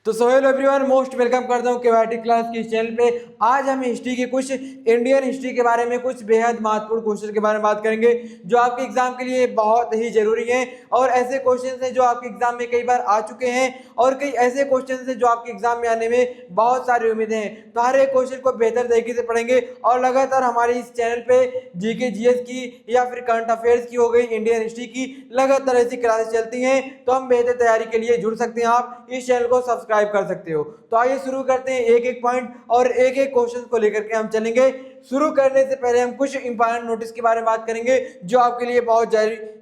तो so hello everyone, most welcome करता हूँ केवाईटी क्लास की चैनल पे। आज हम हिस्ट्री के कुछ इंडियन हिस्ट्री के बारे में, कुछ बेहद महत्वपूर्ण क्वेश्चन के बारे में बात करेंगे जो आपके एग्जाम के लिए बहुत ही जरूरी हैं। और ऐसे क्वेश्चन हैं जो आपके एग्जाम में कई बार आ चुके हैं और कई ऐसे क्वेश्चन हैं जो आपके एग्जाम में आने में बहुत सारी उम्मीदें हैं। तो हर एक क्वेश्चन को बेहतर तरीके से पढ़ेंगे और लगातार हमारे इस चैनल पे जीके जीएस की या फिर करंट अफेयर्स की हो गई, इंडियन हिस्ट्री की लगातार ऐसी क्लासेस चलती हैं। तो हम बेहतर तैयारी के लिए जुड़ सकते हैं, आप इस चैनल को सब्सक्राइब कर सकते हो। तो आइए शुरू करते हैं एक एक पॉइंट और एक एक क्वेश्चन को लेकर के हम चलेंगे। शुरू करने से पहले हम कुछ इंपॉर्टेंट नोटिस के बारे में बात करेंगे जो आपके लिए बहुत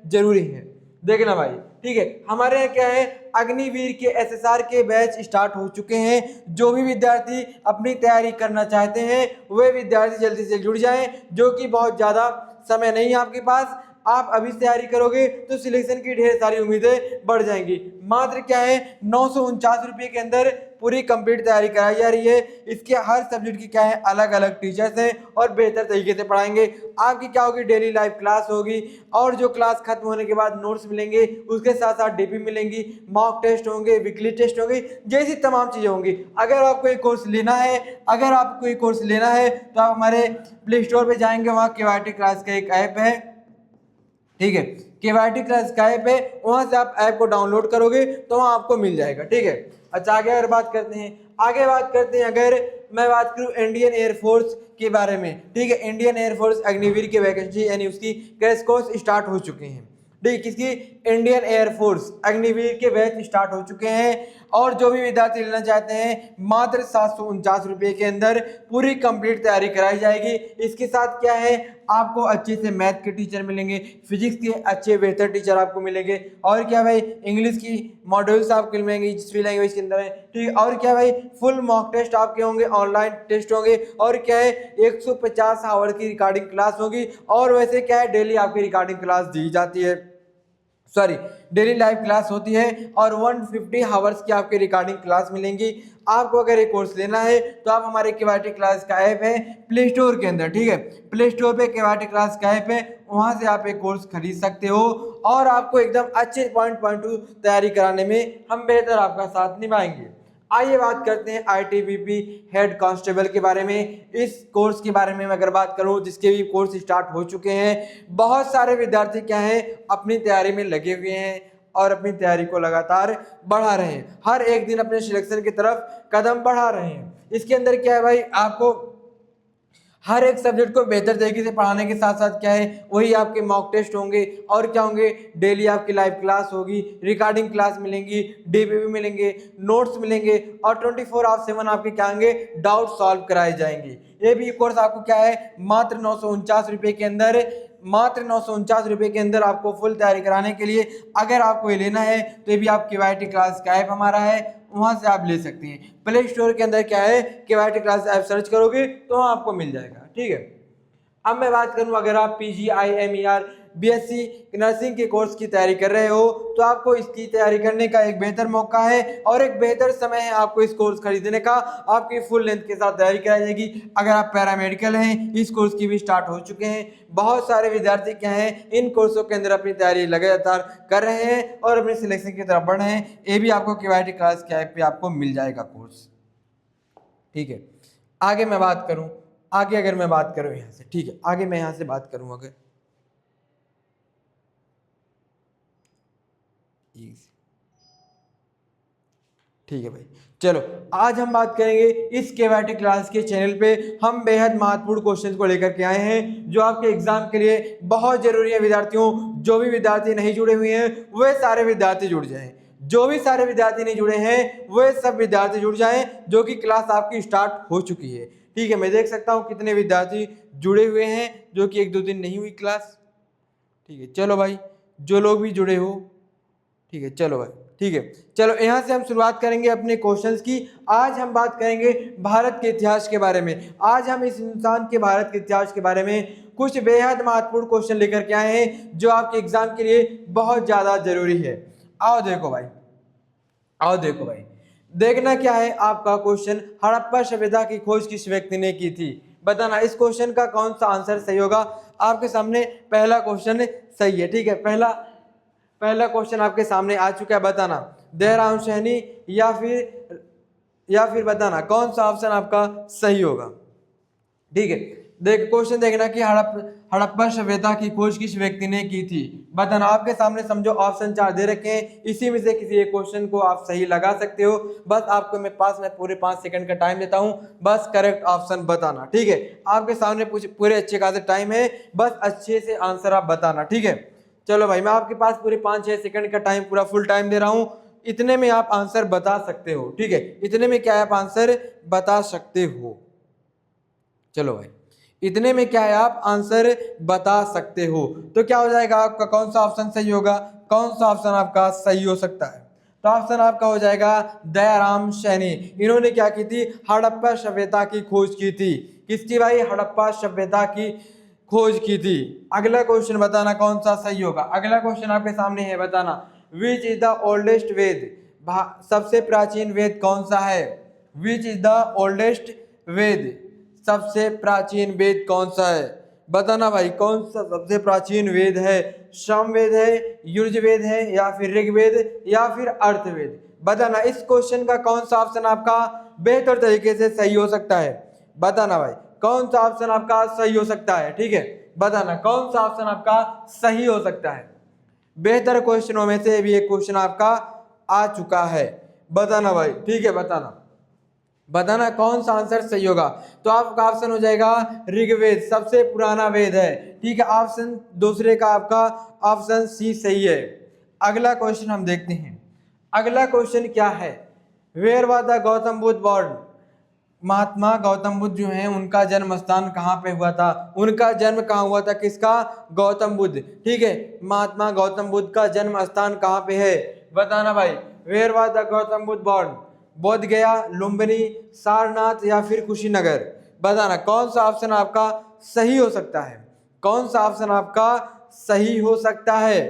जरूरी है। देखना भाई, ठीक है। हमारे यहाँ क्या है, अग्निवीर के एसएसआर के बैच स्टार्ट हो चुके हैं। जो भी विद्यार्थी अपनी तैयारी करना चाहते हैं वे विद्यार्थी जल्दी से जुड़ जाएं, जो कि बहुत ज्यादा समय नहीं है आपके पास। आप अभी तैयारी करोगे तो सिलेक्शन की ढेर सारी उम्मीदें बढ़ जाएंगी। मात्र क्या है, 949 रुपये के अंदर पूरी कंप्लीट तैयारी कराई जा रही है। इसके हर सब्जेक्ट की क्या है, अलग अलग टीचर्स हैं और बेहतर तरीके से पढ़ाएंगे। आपकी क्या होगी, डेली लाइव क्लास होगी और जो क्लास खत्म होने के बाद नोट्स मिलेंगे, उसके साथ साथ डीपी मिलेंगी, मॉक टेस्ट होंगे, वीकली टेस्ट होंगे, जैसी तमाम चीजें होंगी। अगर आपको एक कोर्स लेना है, तो आप हमारे प्ले स्टोर पर जाएंगे, वहाँ केवाईटी क्लास का एक ऐप है, ठीक है। केवाईटी क्लास का ऐप है, वहां से आप ऐप को डाउनलोड करोगे तो वहां आपको मिल जाएगा, ठीक है। अच्छा, आगे अगर बात करते हैं, अगर मैं बात करूं इंडियन एयरफोर्स के बारे में, ठीक है। इंडियन एयरफोर्स अग्निवीर की वैकेंसी यानी उसकी क्रैश कोर्स स्टार्ट हो चुके हैं, ठीक। किसकी? इंडियन एयरफोर्स अग्निवीर के बैच स्टार्ट हो चुके हैं और जो भी विद्यार्थी लेना चाहते हैं मात्र 749 रुपये के अंदर पूरी कंप्लीट तैयारी कराई जाएगी। इसके साथ क्या है, आपको अच्छे से मैथ के टीचर मिलेंगे, फिजिक्स के अच्छे बेहतर टीचर आपको मिलेंगे, और क्या भाई, इंग्लिश की मॉड्यूल्स आपको मिलेंगे जिस भी लैंग्वेज के अंदर है, ठीक। और क्या भाई, फुल मॉक टेस्ट आपके होंगे, ऑनलाइन टेस्ट होंगे, और क्या है, 150 आवर की रिकॉर्डिंग क्लास होगी। और वैसे क्या है, डेली आपकी रिकॉर्डिंग क्लास दी जाती है, डेली लाइव क्लास होती है और 150 आवर्स की आपकी रिकॉर्डिंग क्लास मिलेंगी। आपको अगर एक कोर्स लेना है तो आप हमारे केवाईटी क्लास का ऐप है प्ले स्टोर के अंदर, ठीक है। प्ले स्टोर पे केवाईटी क्लास का ऐप है, वहां से आप एक कोर्स खरीद सकते हो और आपको एकदम अच्छे पॉइंट टू तैयारी कराने में हम बेहतर आपका साथ निभाएंगे। आइए बात करते हैं आईटीबीपी हेड कांस्टेबल के बारे में। इस कोर्स के बारे में मैं अगर बात करूं, जिसके भी कोर्स स्टार्ट हो चुके हैं, बहुत सारे विद्यार्थी क्या हैं, अपनी तैयारी में लगे हुए हैं और अपनी तैयारी को लगातार बढ़ा रहे हैं। हर एक दिन अपने सिलेक्शन की तरफ कदम बढ़ा रहे हैं। इसके अंदर क्या है भाई, आपको हर एक सब्जेक्ट को बेहतर तरीके से पढ़ाने के साथ साथ क्या है, वही आपके मॉक टेस्ट होंगे और क्या होंगे, डेली आपकी लाइव क्लास होगी, रिकॉर्डिंग क्लास मिलेंगी, डीबीबी मिलेंगे, नोट्स मिलेंगे और 24/7 आपके क्या होंगे, डाउट सॉल्व कराए जाएंगे। ये भी कोर्स आपको क्या है, मात्र 949 रुपये के अंदर, आपको फुल तैयारी कराने के लिए अगर आपको ये लेना है तो ये भी आप केवाईटी क्लास का ऐप हमारा है, वहां से आप ले सकते हैं। प्ले स्टोर के अंदर क्या है, केवाईटी क्लास ऐप सर्च करोगे तो वहां आपको मिल जाएगा, ठीक है। अब मैं बात करूं, अगर आप PGIMER BSc नर्सिंग के कोर्स की तैयारी कर रहे हो तो आपको इसकी तैयारी करने का एक बेहतर मौका है और एक बेहतर समय है आपको इस कोर्स खरीदने का। आपकी फुल लेंथ के साथ तैयारी कराई जाएगी। अगर आप पैरामेडिकल हैं, इस कोर्स की भी स्टार्ट हो चुके हैं। बहुत सारे विद्यार्थी क्या हैं, इन कोर्सों के अंदर अपनी तैयारी लगातार कर रहे हैं और अपने सिलेक्शन की तरफ बढ़ रहे हैं। ये भी आपको केवाईटी क्लास के ऐप पे आपको मिल जाएगा कोर्स, ठीक है। आगे मैं बात करूं, अगर मैं बात करूं यहाँ से, ठीक है, आगे मैं यहाँ से बात करूं अगर, ठीक है भाई। चलो, आज हम बात करेंगे इस केवाईटी क्लास के चैनल पे हम बेहद महत्वपूर्ण क्वेश्चंस को लेकर के आए हैं जो आपके एग्जाम के लिए बहुत जरूरी है। विद्यार्थियों, जो भी विद्यार्थी नहीं जुड़े हुए हैं वे सारे विद्यार्थी जुड़ जाएं, जो भी सारे विद्यार्थी नहीं जुड़े हैं वे सब विद्यार्थी जुड़ जाएं, जो कि क्लास आपकी स्टार्ट हो चुकी है, ठीक है। मैं देख सकता हूँ कितने विद्यार्थी जुड़े हुए हैं, जो कि 1-2 दिन नहीं हुई क्लास, ठीक है। चलो भाई, जो लोग भी जुड़े हो, ठीक है, चलो भाई, ठीक है। चलो, यहाँ से हम शुरुआत करेंगे अपने क्वेश्चंस की। आज हम बात करेंगे भारत के इतिहास के बारे में। आज हम इस इंसान के भारत के इतिहास के बारे में कुछ बेहद महत्वपूर्ण क्वेश्चन लेकर के आए हैं जो आपके एग्जाम के लिए बहुत ज्यादा जरूरी है। आओ देखो भाई, देखना क्या है आपका क्वेश्चन, हड़प्पा सभ्यता की खोज किस व्यक्ति ने की थी? बताना इस क्वेश्चन का कौन सा आंसर सही होगा। आपके सामने पहला क्वेश्चन सही है, ठीक है। पहला क्वेश्चन आपके सामने आ चुका है, बताना दयाराम सैनी या फिर या फिर बताना कौन सा ऑप्शन आपका सही होगा। ठीक है, देख क्वेश्चन देखना कि हड़प्पा सभ्यता की खोज किस व्यक्ति ने की थी। बताना, आपके सामने समझो ऑप्शन 4 दे रखे हैं, इसी में से किसी एक क्वेश्चन को आप सही लगा सकते हो। बस आपको मैं पास में पूरे 5 सेकंड का टाइम देता हूं, बस करेक्ट ऑप्शन बताना। ठीक है, आपके सामने पूरे अच्छे खासे टाइम है, बस अच्छे से आंसर आप बताना। ठीक है, चलो भाई, मैं आपके पास पूरे 5-6 सेकंड का टाइम, पूरा फुल टाइम दे रहा हूं, इतने में आप आंसर बता सकते हो। ठीक है, इतने में क्या आप आंसर बता सकते हो। चलो भाई, इतने में क्या है आप आंसर बता सकते हो। तो क्या हो जाएगा आपका, कौन सा ऑप्शन सही होगा, कौन सा ऑप्शन आपका सही हो सकता है। तो ऑप्शन आपका हो जाएगा दयाराम सैनी। इन्होंने क्या की थी, हड़प्पा सभ्यता की खोज की थी। किसकी भाई, हड़प्पा सभ्यता की खोज की थी। अगला क्वेश्चन बताना कौन सा सही होगा। अगला क्वेश्चन आपके सामने है, बताना विच इज द ओल्डेस्ट वेद, सबसे प्राचीन वेद कौन सा है। विच इज द ओल्डेस्ट वेद, सबसे प्राचीन वेद कौन सा है। बताना भाई, कौन सा सबसे प्राचीन वेद है। सामवेद है, यजुर्वेद है, या फिर ऋग्वेद, या फिर अर्थवेद। बताना इस क्वेश्चन का कौन सा ऑप्शन आपका बेहतर तरीके से सही हो सकता है। बताना भाई, कौन सा ऑप्शन आपका सही हो सकता है। ठीक है, बताना कौन सा ऑप्शन आपका सही हो सकता है। बेहतर क्वेश्चनों में से भी एक क्वेश्चन आपका आ चुका है। बताना भाई, ठीक है, बताना कौन सा आंसर सही होगा। तो आपका ऑप्शन हो जाएगा ऋग्वेद, सबसे पुराना वेद है। ठीक है, ऑप्शन दूसरे का आपका ऑप्शन सी सही है। अगला क्वेश्चन हम देखते हैं। अगला क्वेश्चन क्या है, where was the Gautam Buddha born. Mahatma Gautam Buddha जो हैं उनका जन्म स्थान कहाँ पे हुआ था, उनका जन्म कहाँ हुआ था, किसका, गौतम बुद्ध। ठीक है, महात्मा गौतम बुद्ध का जन्म स्थान कहाँ पे है। बताना भाई, where was the Gautam Buddha born, Bodh Gaya, Lumbini, Sarnath, या फिर कुशीनगर। बताना कौन सा ऑप्शन आपका सही हो सकता है, कौन सा ऑप्शन आपका सही हो सकता है।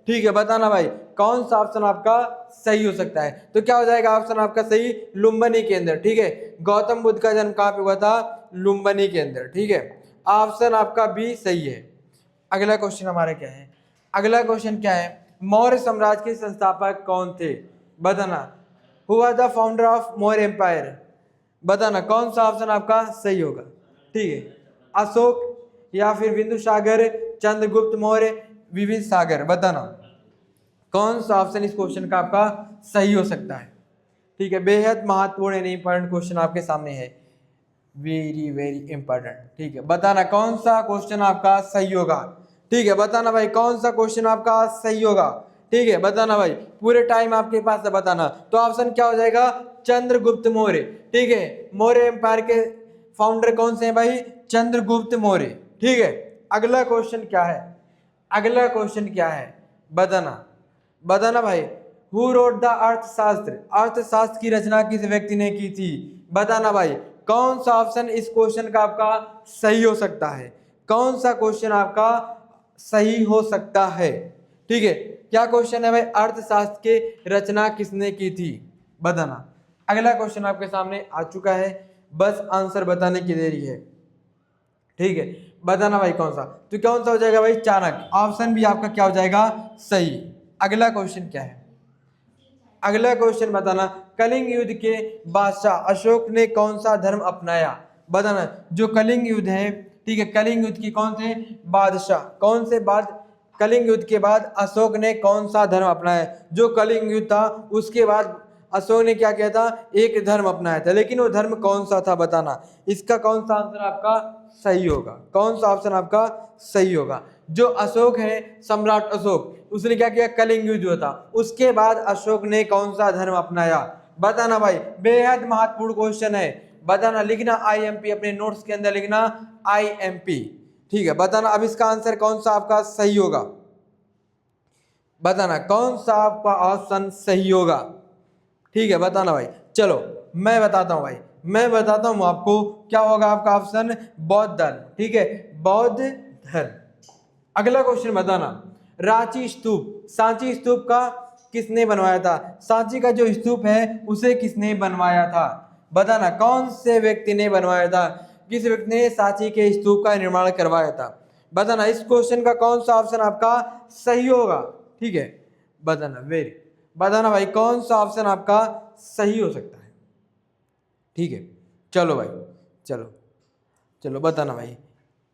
ठीक है, बताना भाई कौन सा ऑप्शन आपका सही हो सकता है। तो क्या हो जाएगा ऑप्शन आपका सही, लुम्बिनी के अंदर। ठीक है, गौतम बुद्ध का जन्म कहाँ पे हुआ था, लुम्बिनी के अंदर। ठीक है, ऑप्शन आपका बी सही है। अगला क्वेश्चन हमारा क्या है, अगला क्वेश्चन क्या है, मौर्य साम्राज्य के संस्थापक कौन थे। बताना, who was the founder of Maurya empire. बताना कौन सा ऑप्शन आपका सही होगा। ठीक है, अशोक, या फिर बिंदुसागर, चंद्रगुप्त मौर्य, विविध सागर। बताना कौन सा ऑप्शन इस क्वेश्चन का आपका सही हो सकता है। ठीक है, बेहद महत्वपूर्ण एंड इंपॉर्टेंट क्वेश्चन आपके सामने है, वेरी वेरी इंपॉर्टेंट। ठीक है, बताना कौन सा क्वेश्चन आपका सही होगा। ठीक है, बताना भाई कौन सा क्वेश्चन आपका सही होगा। ठीक है, बताना भाई, पूरे टाइम आपके पास है, बताना। तो ऑप्शन क्या हो जाएगा, चंद्रगुप्त मौर्य। ठीक है, मौर्य एम्पायर के फाउंडर कौन से हैं भाई, चंद्रगुप्त मौर्य। ठीक है, अगला क्वेश्चन क्या है, अगला क्वेश्चन क्या है, बताना, बताना भाई, हु रोट द अर्थशास्त्र, अर्थशास्त्र की रचना किस व्यक्ति ने की थी। बताना भाई कौन सा ऑप्शन इस क्वेश्चन का आपका सही हो सकता है, कौन सा क्वेश्चन आपका सही हो सकता है। ठीक है, क्या क्वेश्चन है भाई, अर्थशास्त्र के रचना किसने की थी। बताना, अगला क्वेश्चन आपके सामने आ चुका है, बस आंसर बताने की देरी है। ठीक है, बताना भाई कौन सा, तो कौन सा हो जाएगा भाई, चाणक्य। ऑप्शन भी आपका क्या हो जाएगा, सही। अगला क्वेश्चन क्या है, अगला क्वेश्चन बताना, कलिंग युद्ध के बादशाह अशोक ने कौन सा धर्म अपनाया। बताना, जो कलिंग युद्ध है, ठीक है, कलिंग युद्ध की कौन से बादशाह, कौन से बाद, कलिंग युद्ध के बाद अशोक ने कौन सा धर्म अपनाया। जो कलिंग युद्ध था उसके बाद अशोक ने क्या किया था, एक धर्म अपनाया था, लेकिन वो धर्म कौन सा था। बताना, इसका कौन सा आंसर आपका सही होगा, कौन सा ऑप्शन आपका सही होगा। जो अशोक है, सम्राट अशोक, उसने क्या किया, कलिंग युद्ध हुआ था, उसके बाद अशोक ने कौन सा धर्म अपनाया। बताना भाई, बेहद महत्वपूर्ण क्वेश्चन है। बताना, लिखना आईएमपी, अपने नोट्स के अंदर लिखना आईएमपी। ठीक है, बताना अब इसका आंसर कौन सा आपका सही होगा। बताना कौन सा आपका ऑप्शन सही होगा। ठीक है, बताना भाई। चलो मैं बताता हूं भाई, मैं बताता हूं आपको क्या होगा आपका ऑप्शन, बौद्ध धर्म। ठीक है, बौद्ध धर्म। अगला क्वेश्चन बताना, रांची स्तूप, सांची स्तूप का किसने बनवाया था। सांची का जो स्तूप है उसे किसने बनवाया था। बताना कौन से व्यक्ति ने बनवाया था, किस व्यक्ति ने सांची के स्तूप का निर्माण करवाया था। बताना इस क्वेश्चन का कौन सा ऑप्शन आपका सही होगा। ठीक है, बताना, वेरी, बताना भाई कौन सा ऑप्शन आपका सही हो सकता है। ठीक है, चलो भाई, चलो चलो बताना भाई।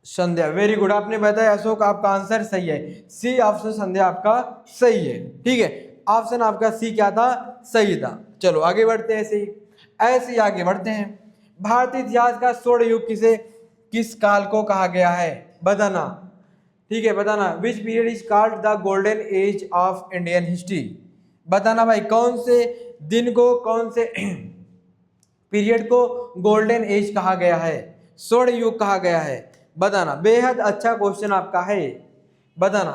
संध्या, वेरी गुड, आपने बताया अशोक, आपका आंसर सही है, सी ऑप्शन संध्या आपका सही है। ठीक है, ऑप्शन आपका सी क्या था, सही था। चलो आगे बढ़ते हैं, ऐसे ही आगे बढ़ते हैं। भारतीय इतिहास का स्वर्ण युग किस काल को कहा गया है, बताना। ठीक है, बताना, which period is called the golden age of Indian history. बताना भाई, कौन से दिन को, कौन से पीरियड को गोल्डन एज कहा गया है, स्वर्ण युग कहा गया है, बताना। बेहद अच्छा क्वेश्चन आपका है, बताना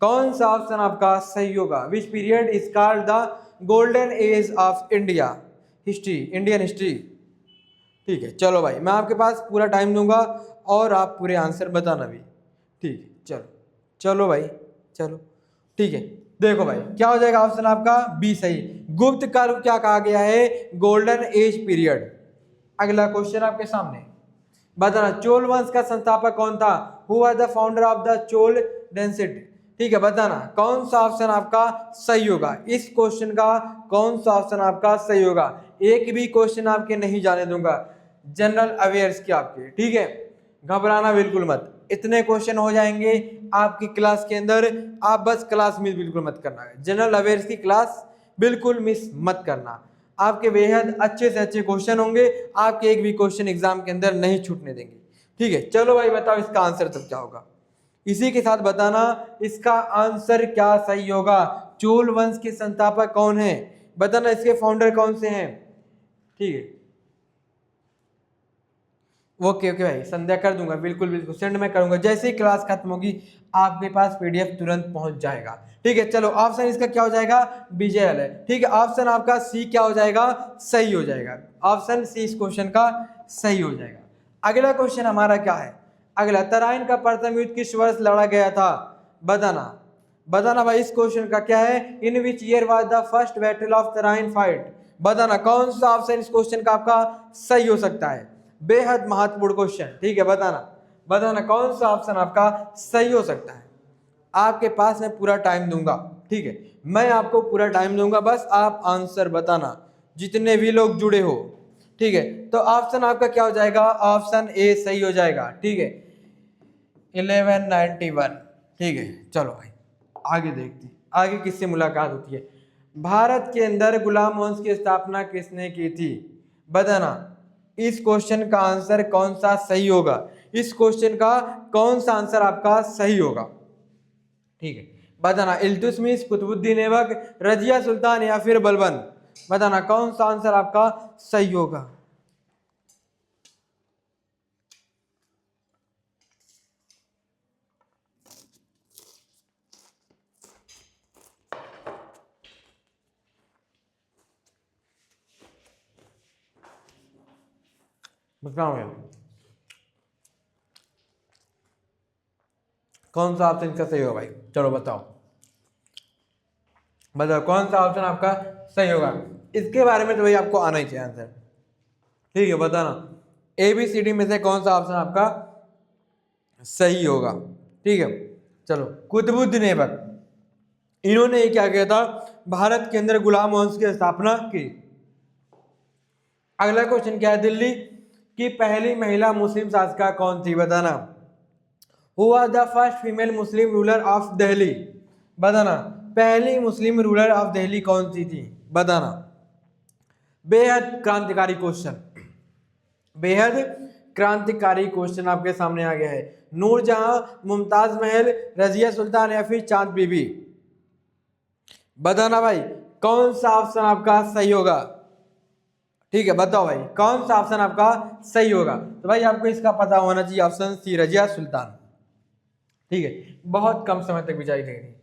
कौन सा ऑप्शन आपका सही होगा। Which period is called the golden age of India history, Indian history. ठीक है, चलो भाई, मैं आपके पास पूरा टाइम दूंगा और आप पूरे आंसर बताना भी। ठीक है, चलो चलो भाई, चलो ठीक है। देखो भाई, क्या हो जाएगा ऑप्शन आपका बी सही। गुप्त काल को क्या कहा गया है, गोल्डन एज पीरियड। अगला क्वेश्चन आपके सामने, बताना चोल वंश का संस्थापक कौन था, who was the founder of the Chola density. ठीक है, बताना कौन सा ऑप्शन आपका सही होगा, इस क्वेश्चन का कौन सा ऑप्शन आपका सही होगा। एक भी क्वेश्चन आपके नहीं जाने दूंगा, जनरल अवेयर्स के आपके। ठीक है, घबराना बिल्कुल मत, इतने क्वेश्चन हो जाएंगे आपकी क्लास के अंदर, आप बस क्लास मिस बिल्कुल मत करना है, जनरल अवेयर्स की क्लास बिल्कुल मिस मत करना। आपके बेहद अच्छे से अच्छे क्वेश्चन होंगे, आपके एक भी क्वेश्चन एग्जाम के अंदर नहीं छूटने देंगे। ठीक है, चलो भाई बताओ इसका आंसर तब क्या होगा, इसी के साथ बताना इसका आंसर क्या सही होगा। चोल वंश के संस्थापक कौन है, बताना इसके फाउंडर कौन से हैं। ठीक है, ओके ओके भाई, संध्या कर दूंगा, बिल्कुल बिल्कुल सेंड मैं करूंगा, जैसे ही क्लास खत्म होगी आपके पास पीडीएफ तुरंत पहुंच जाएगा। ठीक है, चलो ऑप्शन इसका क्या हो जाएगा, बीजेएल है। ठीक है, ऑप्शन आपका सी क्या हो जाएगा, सही हो जाएगा, ऑप्शन सी इस क्वेश्चन का सही हो जाएगा। अगला क्वेश्चन हमारा क्या है, अगला, तराइन का प्रथम युद्ध किस वर्ष लड़ा गया था, बताना। बताना भाई, इस क्वेश्चन का क्या है, in which year was the first battle of Tarain fight. बताना कौन सा ऑप्शन इस क्वेश्चन का आपका सही हो सकता है, बेहद महत्वपूर्ण क्वेश्चन। ठीक है, बताना, बताना कौन सा ऑप्शन आपका सही हो सकता है। आपके पास मैं पूरा टाइम दूंगा, ठीक है, मैं आपको पूरा टाइम दूंगा, बस आप आंसर बताना, जितने भी लोग जुड़े हो। ठीक है, तो ऑप्शन आपका क्या हो जाएगा, ऑप्शन ए सही हो जाएगा। ठीक है, 1191। ठीक है, चलो भाई आगे देखते हैं, आगे किससे मुलाकात होती है। भारत के अंदर गुलाम वंश की स्थापना किसने की थी, बताना। इस क्वेश्चन का आंसर कौन सा सही होगा, इस क्वेश्चन का कौन सा आंसर आपका सही होगा। ठीक है, बताना, इल्तुतमिश, कुतुबुद्दीन ऐबक, रजिया सुल्तान या फिर बलबन। बताना कौन सा आंसर आपका सही होगा। बताओ यार, कौन सा ऑप्शन इसका सही होगा भाई, चलो बताओ, बताओ कौन सा ऑप्शन आपका सही होगा। इसके बारे में तो भाई आपको आना ही चाहिए आंसर। ठीक है, बताना ए बी सी डी में से कौन सा ऑप्शन आपका सही होगा। ठीक है, चलो, कुतुबुद्दीन ऐबक, इन्होंने क्या किया था, भारत के अंदर गुलाम वंश की स्थापना की। अगला क्वेश्चन क्या है, दिल्ली की पहली महिला मुस्लिम शासिका कौन थी, बताना। Who was the first female Muslim ruler of Delhi. बताना, पहली मुस्लिम रूलर ऑफ दिल्ली कौन सी थी, बताना। बेहद क्रांतिकारी क्वेश्चन, बेहद क्रांतिकारी क्वेश्चन आपके सामने आ गया है। नूरजहां, मुमताज महल, रजिया सुल्तान या फिर चांद बीबी। बताना भाई कौन सा ऑप्शन आपका सही होगा। ठीक है, बताओ भाई कौन सा ऑप्शन आपका सही होगा। तो भाई आपको इसका पता होना चाहिए, ऑप्शन सी रजिया सुल्तान। ठीक है, बहुत कम समय तक बिचारी गई थी।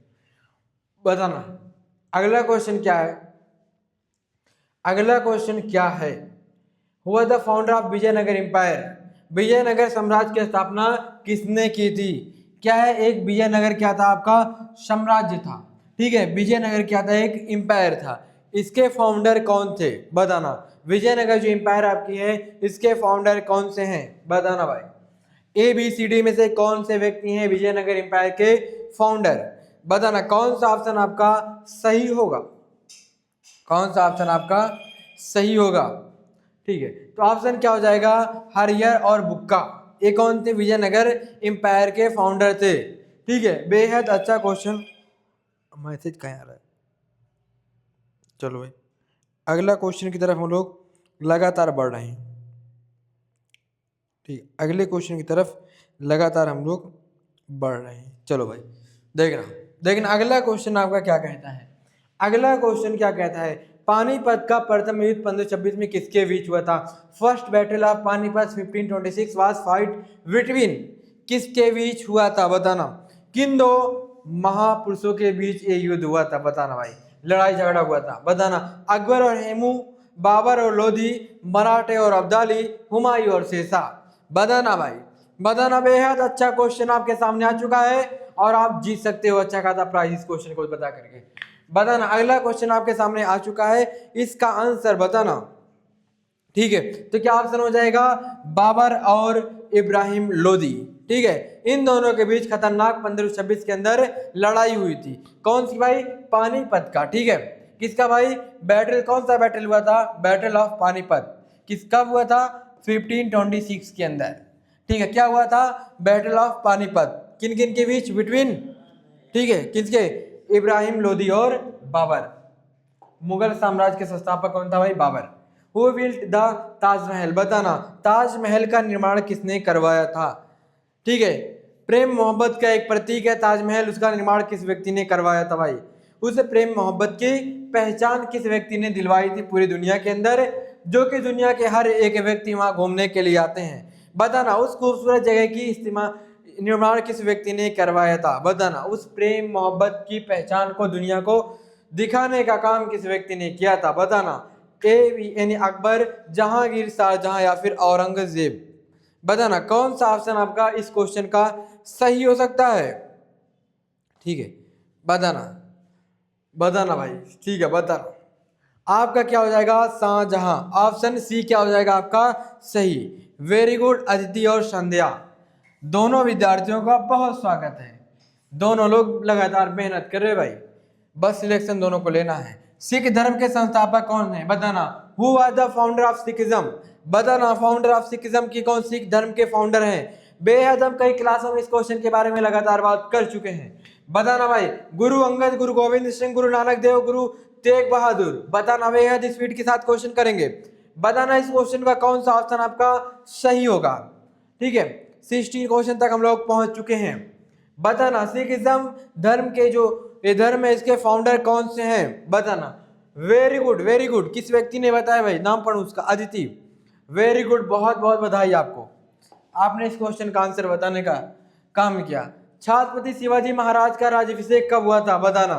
बताना अगला क्वेश्चन क्या है, अगला क्वेश्चन क्या है, हुआ the founder of Vijayanagara empire. Vijayanagara साम्राज्य की स्थापना किसने की थी। क्या है, एक विजयनगर क्या था आपका साम्राज्य था। ठीक है, विजयनगर क्या था, एक एम्पायर था, इसके फाउंडर कौन थे, बताना। विजयनगर जो एम्पायर आपकी है इसके फाउंडर कौन से हैं, बताना भाई। ए बी सी डी में से कौन से व्यक्ति हैं विजयनगर एम्पायर के फाउंडर, बताना कौन सा ऑप्शन आपका सही होगा, कौन सा ऑप्शन आपका सही होगा। ठीक है, तो ऑप्शन क्या हो जाएगा, हरियर और बुक्का। ये कौन थे, विजयनगर एम्पायर के फाउंडर थे। ठीक है, बेहद अच्छा क्वेश्चन। मैसेज कहाँ आ रहा है, चलो भाई अगला क्वेश्चन की तरफ हम लोग लगातार बढ़ रहे हैं। ठीक, अगले क्वेश्चन की तरफ लगातार हम लोग बढ़ रहे हैं। चलो भाई देखना देखना अगला क्वेश्चन आपका क्या कहता है। अगला क्वेश्चन क्या कहता है, पानीपत का प्रथम युद्ध 1526 में किसके बीच हुआ था। First battle of Panipat 1526 was fight between, किसके बीच हुआ था बताना, किन दो महापुरुषों के बीच ये युद्ध हुआ था बताना भाई, लड़ाई झगड़ा हुआ था बताना। अकबर और हेमू, बाबर और लोधी, मराठे और अब्दाली, हुमायूं और शेरशाह, बताना भाई बताना। बेहद अच्छा क्वेश्चन आपके सामने आ चुका है और आप जीत सकते हो अच्छा खासा प्राइज इस क्वेश्चन को बता करके। बताना अगला क्वेश्चन आपके सामने आ चुका है, इसका आंसर बताना। ठीक है, तो क्या ऑप्शन हो जाएगा, बाबर और इब्राहिम लोदी। ठीक है, इन दोनों के बीच खतरनाक 1526 के अंदर लड़ाई हुई थी। कौन सी भाई, पानीपत का। ठीक है, किसका भाई बैटल, कौन सा बैटल हुआ था, बैटल ऑफ पानीपत। किसका हुआ था, 1526 के अंदर। ठीक है, क्या हुआ था, बैटल ऑफ पानीपत, किन किन के बीच, बिटवीन, ठीक है किसके, इब्राहिम लोदी और बाबर। मुगल साम्राज्य के संस्थापक कौन था भाई, Babur. Who built the Taj Mahal, बताना ताजमहल का निर्माण किसने करवाया था। ठीक है, प्रेम मोहब्बत का एक प्रतीक है ताजमहल, उसका निर्माण किस व्यक्ति ने करवाया था भाई। उस प्रेम मोहब्बत की पहचान किस व्यक्ति ने दिलवाई थी पूरी दुनिया के अंदर, जो कि दुनिया के हर एक व्यक्ति वहां घूमने के लिए आते हैं। बताना उस खूबसूरत जगह की इस्तेमाल निर्माण किस व्यक्ति ने करवाया था। बताना उस प्रेम मोहब्बत की पहचान को दुनिया को दिखाने का काम किस व्यक्ति ने किया था। बताना यानी अकबर, जहांगीर, शाहजहां या फिर औरंगजेब। बताना कौन सा ऑप्शन आपका इस क्वेश्चन का सही हो सकता है। ठीक है, बताना बताना भाई। ठीक है, बताना आपका क्या हो जाएगा, शाहजहां। ऑप्शन सी क्या हो जाएगा आपका सही। वेरी गुड अदिति और संध्या, दोनों विद्यार्थियों का बहुत स्वागत है। दोनों लोग लगातार मेहनत कर रहे भाई, बस सिलेक्शन दोनों को लेना है। सिख धर्म के संस्थापक कौन है, बताना। Who was the founder of Sikhism, बताना फाउंडर ऑफ सिखिज्म की कौन सिख धर्म के फाउंडर हैं। बेहद हम कई क्लासों में इस क्वेश्चन के बारे में लगातार बात कर चुके हैं। बताना भाई, गुरु अंगद, गुरु गोविंद सिंह, गुरु नानक देव, गुरु तेग बहादुर। बताना बेहद स्पीड के साथ क्वेश्चन करेंगे। बताना इस क्वेश्चन का कौन सा ऑप्शन आपका सही होगा। ठीक है, 16 क्वेश्चन तक हम लोग पहुंच चुके हैं। बताना सिखिज्म धर्म के जो ये धर्म है इसके फाउंडर कौन से हैं, बताना। वेरी गुड वेरी गुड, किस व्यक्ति ने बताया भाई, नाम पढ़ो उसका, अदिति। वेरी गुड, बहुत बहुत बधाई आपको, आपने इस क्वेश्चन का आंसर बताने का काम किया। छत्रपति शिवाजी महाराज का राज्याभिषेक कब हुआ था, बताना।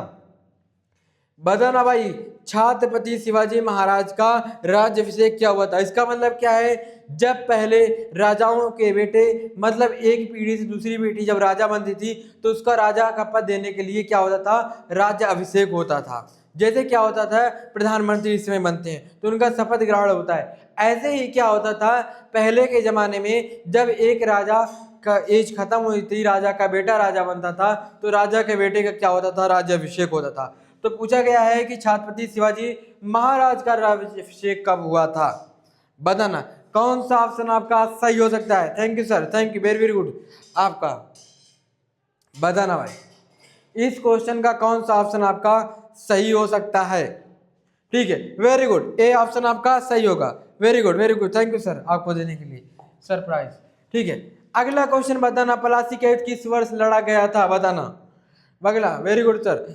बताना भाई, छत्रपति शिवाजी महाराज का राज्याभिषेक क्या हुआ था। इसका मतलब क्या है, जब पहले राजाओं के बेटे, मतलब एक पीढ़ी से दूसरी पीढ़ी जब राजा बनती थी तो उसका राजा का पद देने के लिए क्या होता था, राज्य अभिषेक होता था। जैसे क्या होता था, प्रधानमंत्री इस समय बनते हैं तो उनका शपथ ग्रहण होता है। ऐसे ही क्या होता था, पहले के जमाने में जब एक राजा का एज खत्म हुई थी, राजा का बेटा राजा बनता था तो राजा के बेटे का क्या होता था, राज्याभिषेक होता था। तो पूछा गया है कि छत्रपति शिवाजी महाराज का राज्याभिषेक कब हुआ था। बताना कौन सा ऑप्शन आपका सही हो सकता है। Thank you sir, thank you, very very good आपका। बताना भाई इस क्वेश्चन का कौन सा ऑप्शन आपका सही हो सकता है। ठीक है, वेरी गुड, ए ऑप्शन आपका सही होगा। Very good, thank you sir आपको देने के लिए सरप्राइज। ठीक है, अगला क्वेश्चन बताना, प्लासी का युद्ध किस वर्ष लड़ा गया था, बताना। अगला, very good sir,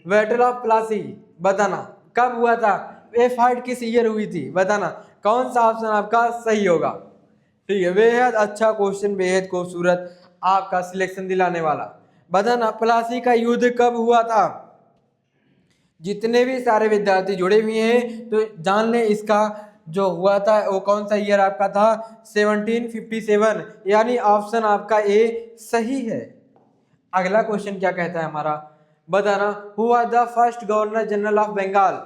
battle of Plassey, बताना कब हुआ था, ये फाइट किस ईयर हुई थी, बताना। कौन सा ऑप्शन आपका सही होगा। ठीक है, बेहद अच्छा क्वेश्चन, बेहद खूबसूरत, आपका सिलेक्शन दिलाने वाला। बताना प्लासी का युद्ध कब हुआ था। जितने भी सारे विद्यार्थी जुड़े हुए हैं तो जान लें इसका जो हुआ था वो कौन सा ईयर आपका था, 1757, यानी ऑप्शन आपका ए सही है। अगला क्वेश्चन क्या कहता है हमारा, बताना। Who was the first governor general of Bengal,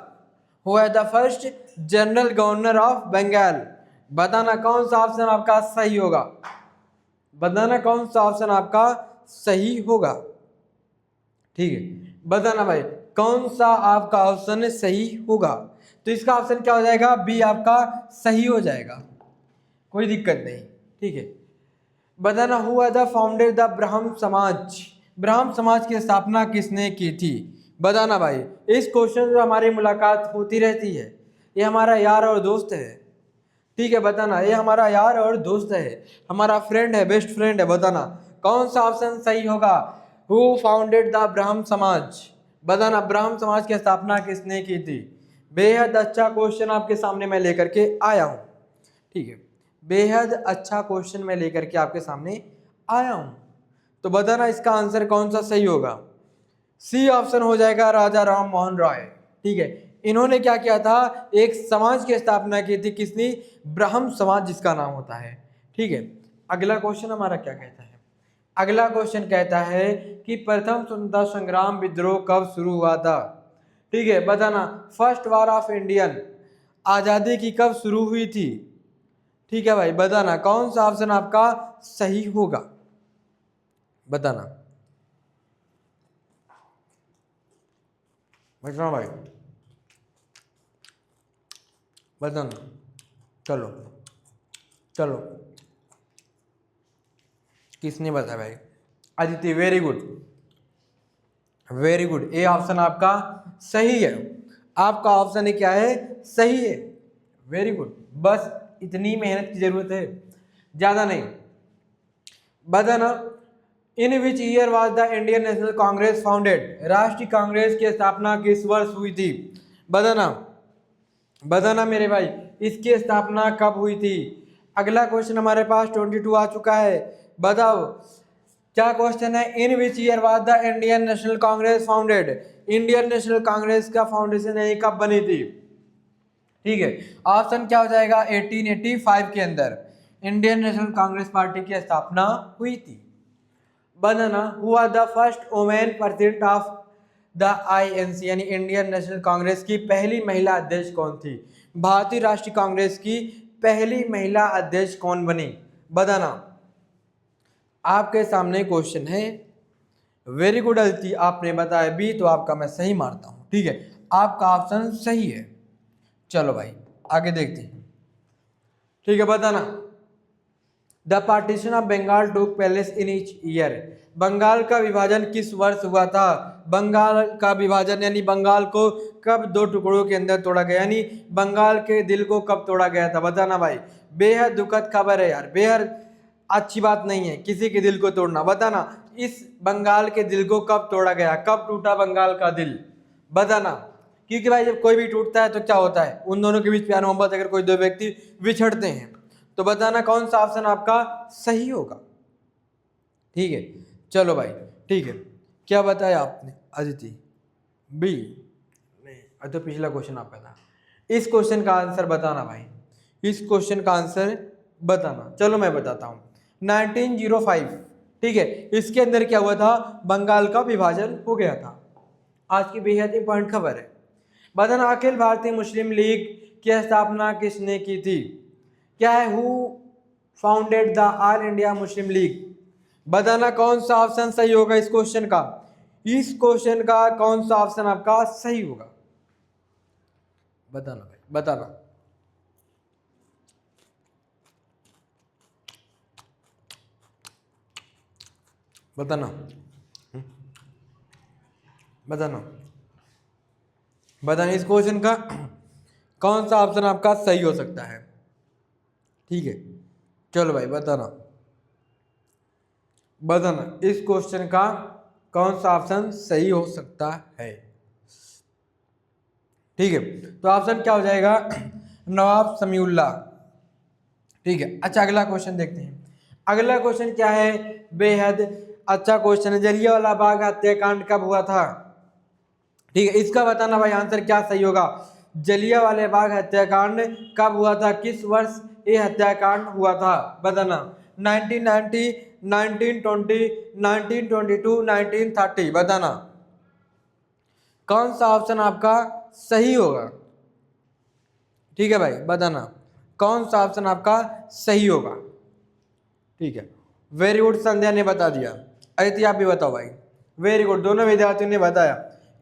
who was the first general governor of Bengal. बताना कौन सा ऑप्शन आपका सही होगा। बताना कौन सा ऑप्शन आपका सही होगा। ठीक है, बताना भाई कौन सा आपका ऑप्शन सही होगा। तो इसका ऑप्शन क्या हो जाएगा, बी आपका सही हो जाएगा, कोई दिक्कत नहीं। ठीक है, बताना हुआ द फाउंडर द ब्राह्म समाज, ब्राह्म समाज की स्थापना किसने की थी? बताना भाई। इस क्वेश्चन से हमारी मुलाकात होती रहती है, ये हमारा यार और दोस्त है। ठीक है, बताना, ये हमारा यार और दोस्त है, हमारा फ्रेंड है, बेस्ट फ्रेंड है। बताना कौन सा ऑप्शन सही होगा? हु फाउंडेड द ब्राह्म समाज? बताना ब्राह्म समाज की स्थापना किसने की थी? बेहद अच्छा क्वेश्चन आपके सामने मैं लेकर के आया हूँ। ठीक है, बेहद अच्छा क्वेश्चन मैं लेकर के आपके सामने आया हूँ। तो बताना इसका आंसर कौन सा सही होगा? सी ऑप्शन हो जाएगा, राजा राम मोहन राय। ठीक है, इन्होंने क्या किया था, एक समाज की स्थापना की थी, किसने? ब्राह्म समाज जिसका नाम होता है। ठीक है, अगला क्वेश्चन हमारा क्या कहता है? अगला क्वेश्चन कहता है कि प्रथम स्वतंत्रता संग्राम विद्रोह कब शुरू हुआ था? ठीक है, बताना फर्स्ट वार ऑफ इंडियन आजादी की कब शुरू हुई थी? ठीक है भाई, बताना कौन सा ऑप्शन आपका सही होगा? बताना भाई, बताना। चलो चलो, किसने बताया भाई? Aditi, very good, very good, A option आपका सही है। आपका ऑप्शन क्या है? सही है, वेरी गुड। बस इतनी मेहनत की जरूरत है, ज्यादा नहीं। बताना in which year was the Indian National Congress founded? राष्ट्रीय कांग्रेस की स्थापना किस वर्ष हुई थी? बताना, बताना मेरे भाई, इसकी स्थापना कब हुई थी? अगला क्वेश्चन हमारे पास 22 आ चुका है। बताओ क्या क्वेश्चन है? In which year was the Indian National Congress founded? Indian National Congress का फाउंडेशन यही कब बनी थी? ठीक है, ऑप्शन क्या हो जाएगा? 1885 के अंदर इंडियन नेशनल कांग्रेस पार्टी की स्थापना हुई थी। बनाना हुआ the first women president of the INC, यानी इंडियन नेशनल कांग्रेस की पहली महिला अध्यक्ष कौन थी? भारतीय राष्ट्रीय कांग्रेस की पहली महिला अध्यक्ष कौन बनी? बताना, आपके सामने क्वेश्चन है। वेरी गुड अदिति, आपने बताया बी, तो आपका मैं सही मारता हूं। ठीक है, आपका ऑप्शन सही है। चलो भाई आगे देखते हैं। ठीक है, बताना the partition of Bengal took place in each year? Bengal का विभाजन किस वर्ष हुआ था? बंगाल का विभाजन यानी बंगाल को कब दो टुकड़ों के अंदर तोड़ा गया, यानी बंगाल के दिल को कब तोड़ा गया था? बताना भाई, बेहद दुखद खबर है यार, बेहद अच्छी बात नहीं है किसी के दिल को तोड़ना। बताना इस बंगाल के दिल को कब तोड़ा गया, कब टूटा बंगाल का दिल? बताना, क्योंकि भाई जब कोई भी टूटता है तो क्या होता है, उन दोनों के बीच प्यार मोहब्बत, अगर कोई दो व्यक्ति विछड़ते हैं तो बताना कौन सा ऑप्शन आपका सही होगा? ठीक है, चलो भाई। ठीक है, क्या बताया आपने अदिति? बी नहीं, तो पिछला क्वेश्चन आपका था। इस क्वेश्चन का आंसर बताना भाई, इस क्वेश्चन का आंसर बताना। चलो मैं बताता हूँ, 1905। ठीक है, इसके अंदर क्या हुआ था? बंगाल का विभाजन हो गया था। आज की बेहद इंपॉर्टेंट खबर है। बताना अखिल भारतीय मुस्लिम लीग की स्थापना किसने की थी? क्या है? Who founded the all India Muslim league? बताना कौन सा ऑप्शन सही होगा इस क्वेश्चन का? इस क्वेश्चन का कौन सा ऑप्शन आपका सही होगा? बताना भाई, बताना। बताना, बताना, बताना इस क्वेश्चन का कौन सा ऑप्शन आपका सही हो सकता है? ठीक है, चलो भाई बताना, बताना इस क्वेश्चन का कौन सा ऑप्शन सही हो सकता है? ठीक है, तो ऑप्शन क्या हो जाएगा? नवाब समीउल्लाह। ठीक है, अच्छा अगला क्वेश्चन देखते हैं। अगला क्वेश्चन क्या है? बेहद अच्छा क्वेश्चन है। जलियांवाला बाग हत्याकांड कब हुआ था? ठीक है, इसका बताना भाई आंसर क्या सही होगा? जलियांवाला बाग हत्याकांड कब हुआ था? किस वर्ष ये हत्याकांड हुआ था? बताना 1990, 1920, 1922, 1930। बताना कौन सा ऑप्शन आपका सही होगा? ठीक है भाई, बताना कौन सा ऑप्शन आपका सही होगा? ठीक है, वेरी गुड, संध्या ने बता दिया। अदिति आप भी बताओ भाई। वेरी गुड, दोनों विद्यार्थियों ने बताया,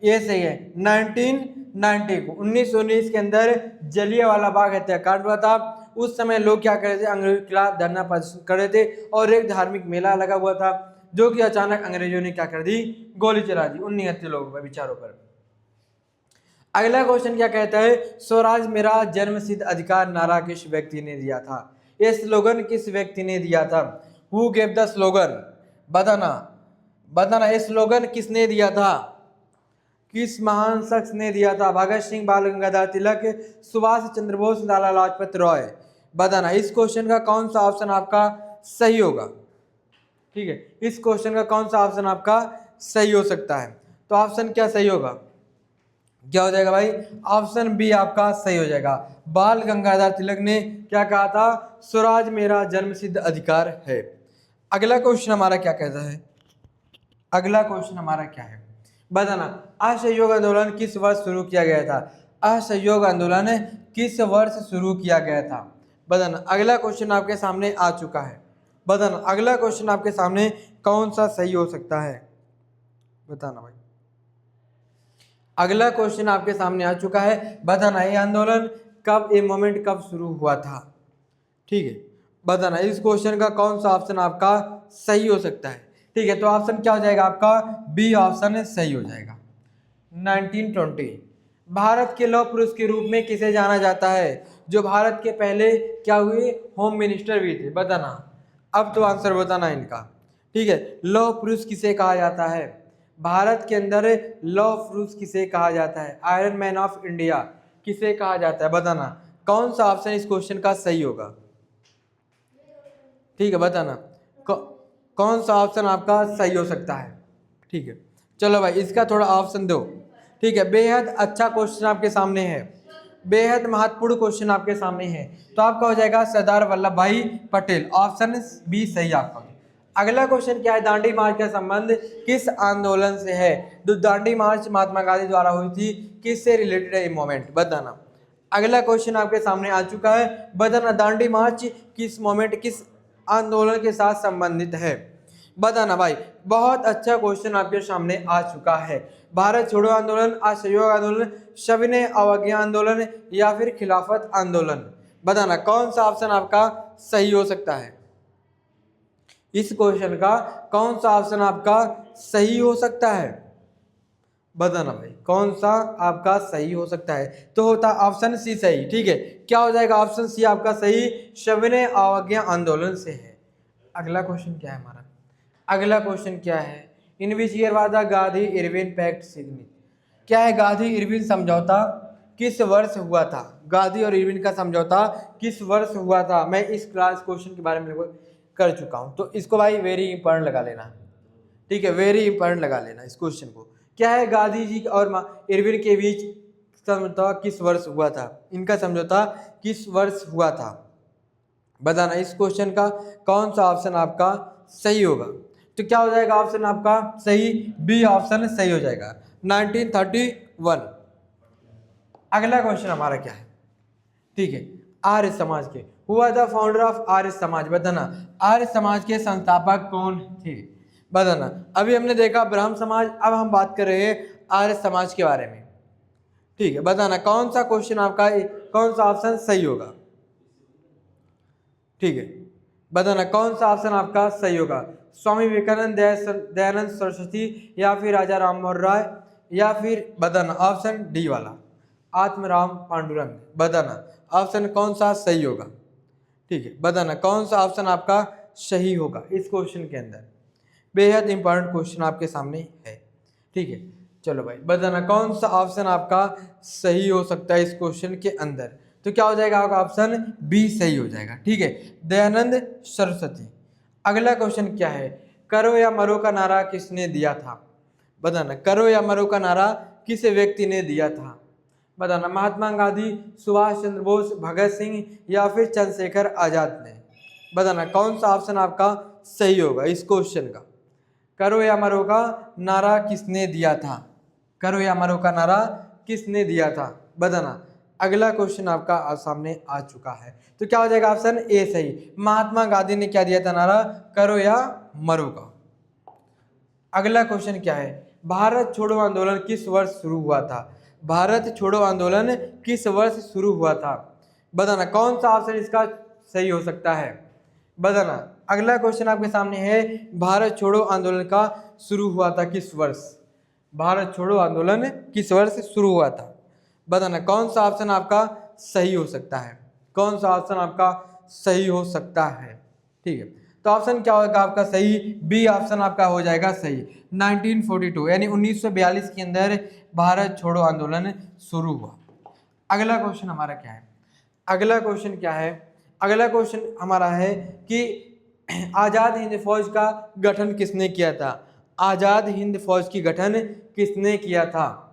ये सही है, 1990 को 1919 के अंदर जलियांवाला बाग हत्याकांड हुआ था। उस समय लोग क्या कर रहे थे, अंग्रेजों के खिलाफ धरना प्रदर्शन कर रहे थे और एक धार्मिक मेला लगा हुआ था जो कि अचानक अंग्रेजों ने क्या कर दी, गोली चला दी उन निहत्थे लोगों पर, विचारों पर। अगला क्वेश्चन क्या कहता है, स्वराज मेरा जन्मसिद्ध अधिकार नारा किस व्यक्ति ने दिया था? ये स्लोगन किस व्यक्ति ने दिया था? Who gave the slogan? बताना ये स्लोगन किसने दिया था, किस महान शख्स ने दिया था? भगत सिंह, बाल गंगाधर तिलक, सुभाष चंद्र बोस, लाला लाजपत राय। बताना इस क्वेश्चन का कौन सा ऑप्शन आपका सही होगा? ठीक है, इस क्वेश्चन का कौन सा ऑप्शन आपका सही हो सकता है? तो ऑप्शन क्या सही होगा, क्या हो जाएगा भाई? ऑप्शन बी आपका सही हो जाएगा। बाल गंगाधर तिलक ने क्या कहा था? स्वराज मेरा जन्मसिद्ध अधिकार है। अगला क्वेश्चन हमारा क्या कहता है, अगला क्वेश्चन हमारा क्या है, बताना असहयोग आंदोलन किस वर्ष शुरू किया गया था? असहयोग आंदोलन किस वर्ष शुरू किया गया था? बताना अगला क्वेश्चन आपके सामने आ चुका है। बताना अगला क्वेश्चन आपके सामने कौन सा सही हो सकता है? बताना भाई, अगला क्वेश्चन आपके सामने आ चुका है। बताना ये आंदोलन कब, ये मोमेंट कब शुरू हुआ था? ठीक है, बताना इस क्वेश्चन का कौन सा ऑप्शन आपका सही हो सकता है? ठीक है, तो ऑप्शन क्या हो जाएगा आपका? बी ऑप्शन सही हो जाएगा। 1920 भारत के लौह पुरुष के रूप में किसे जाना जाता है? जो भारत के पहले क्या हुए, होम मिनिस्टर भी थे। बताना अब तो आंसर बताना इनका। ठीक है, लौह पुरुष किसे कहा जाता है? भारत के अंदर लौह पुरुष किसे कहा जाता है? आयरन मैन ऑफ इंडिया किसे कहा जाता है? बताना कौन सा ऑप्शन इस क्वेश्चन का सही होगा? ठीक है, बताना कौन सा ऑप्शन आपका सही हो सकता है? ठीक है, चलो भाई इसका थोड़ा ऑप्शन दो। ठीक है, बेहद अच्छा क्वेश्चन आपके सामने है, बेहद महत्वपूर्ण क्वेश्चन आपके सामने है। तो आपका हो जाएगा सरदार वल्लभ भाई पटेल, ऑप्शन बी सही आपका। अगला क्वेश्चन क्या है, दांडी मार्च का संबंध किस आंदोलन से है? जो दांडी मार्च महात्मा गांधी द्वारा हुई थी, किससे रिलेटेड है ये मोमेंट? बताना अगला क्वेश्चन आपके सामने आ चुका है। बताना दांडी मार्च किस मोमेंट, किस आंदोलन के साथ संबंधित है? बताना भाई, बहुत अच्छा क्वेश्चन आपके सामने आ चुका है। भारत छोड़ो आंदोलन, असहयोग आंदोलन, सविनय अवज्ञा आंदोलन या फिर खिलाफत आंदोलन? बताना कौन सा ऑप्शन आपका सही हो सकता है? इस क्वेश्चन का कौन सा ऑप्शन आपका सही हो सकता है? बताना भाई कौन सा आपका सही हो सकता है? तो होता ऑप्शन सी सही। ठीक है, क्या हो जाएगा ऑप्शन सी आपका सही, सविनय अवज्ञा आंदोलन से है। अगला क्वेश्चन क्या है हमारा, अगला क्वेश्चन क्या है, in which year was the Gandhi Irwin pact signature? क्या है, गांधी इरविन समझौता किस वर्ष हुआ था? गांधी और इरविन का समझौता किस वर्ष हुआ था? मैं इस क्लास क्वेश्चन के बारे में कर चुका हूं, तो इसको भाई वेरी इंपॉर्टेंट लगा लेना। ठीक है, वेरी इंपॉर्टेंट लगा लेना इस क्वेश्चन को। क्या है, गांधी जी और इरविन के बीच समझौता किस वर्ष हुआ था? इनका समझौता किस वर्ष हुआ था? बताना इस क्वेश्चन का कौन सा ऑप्शन आपका सही होगा? तो क्या हो जाएगा ऑप्शन आपका सही, बी ऑप्शन सही हो जाएगा, 1931। अगला क्वेश्चन हमारा क्या है? ठीक है, आर्य समाज के, हुआ the founder of Arya Samaj? बताना आर्य समाज के संस्थापक कौन थे? बताना अभी हमने देखा ब्रह्म समाज, अब हम बात कर रहे हैं आर्य समाज के बारे में। ठीक है, बताना कौन सा क्वेश्चन आपका, कौन सा ऑप्शन सही होगा? ठीक है, बताना कौन सा ऑप्शन आपका सही होगा? स्वामी विवेकानंद, दयानंद सरस्वती या फिर राजा राम मोहन राय या फिर बताना ऑप्शन डी वाला आत्मराम पांडुरंग? बताना ऑप्शन कौन सा सही होगा? ठीक है, बताना कौन सा ऑप्शन आपका सही होगा इस क्वेश्चन के अंदर? बेहद इंपॉर्टेंट क्वेश्चन आपके सामने है। ठीक है, चलो भाई बताना कौन सा ऑप्शन आपका सही हो सकता है इस क्वेश्चन के अंदर? तो क्या हो जाएगा आपका ऑप्शन बी सही हो जाएगा। ठीक है, दयानंद सरस्वती। अगला क्वेश्चन क्या है, करो या मरो का नारा किसने दिया था? बताना करो या मरो का नारा किस व्यक्ति ने दिया था? बताना महात्मा गांधी, सुभाष चंद्र बोस, भगत सिंह या फिर चंद्रशेखर आजाद ने? बताना कौन सा ऑप्शन आपका सही होगा इस क्वेश्चन का? करो या मरो का नारा किसने दिया था? करो या मरो का नारा किसने दिया था? बताना अगला क्वेश्चन आपका सामने आ चुका है। तो क्या हो जाएगा ऑप्शन ए सही, महात्मा गांधी ने क्या दिया था नारा? करो या मरो का। अगला क्वेश्चन क्या है, भारत छोड़ो आंदोलन किस वर्ष शुरू हुआ था? भारत छोड़ो आंदोलन किस वर्ष शुरू हुआ था? बताना कौन सा ऑप्शन इसका सही हो सकता है, बताना। अगला क्वेश्चन आपके सामने है, भारत छोड़ो आंदोलन का शुरू हुआ था किस वर्ष? भारत छोड़ो आंदोलन किस वर्ष शुरू हुआ था? बताना कौन सा ऑप्शन आपका सही हो सकता है, कौन सा ऑप्शन आपका सही हो सकता है। ठीक है, तो ऑप्शन क्या होगा आपका सही? बी ऑप्शन आपका हो जाएगा सही। 1942 यानी 1942 के अंदर भारत छोड़ो आंदोलन शुरू हुआ। अगला क्वेश्चन हमारा क्या है? अगला क्वेश्चन क्या है? अगला क्वेश्चन हमारा है कि आजाद हिंद फौज का गठन किसने किया था? आजाद हिंद फौज की गठन किसने किया था?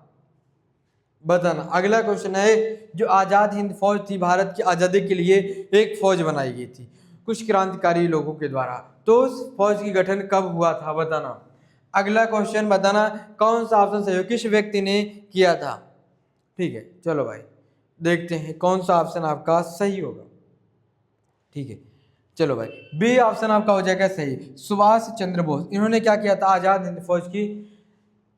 बताना। अगला क्वेश्चन है, जो आजाद हिंद फौज थी भारत की आजादी के लिए एक फौज बनाई गई थी कुछ क्रांतिकारी लोगों के द्वारा, तो उस फौज की गठन कब हुआ था? बताना। अगला क्वेश्चन बताना कौन सा ऑप्शन सही हो, किस व्यक्ति ने किया था? ठीक है, चलो भाई देखते हैं कौन सा ऑप्शन आपका सही होगा। ठीक है, चलो भाई बी ऑप्शन आपका हो जाएगा सही, सुभाष चंद्र बोस। इन्होंने क्या किया था? आजाद हिंद फौज की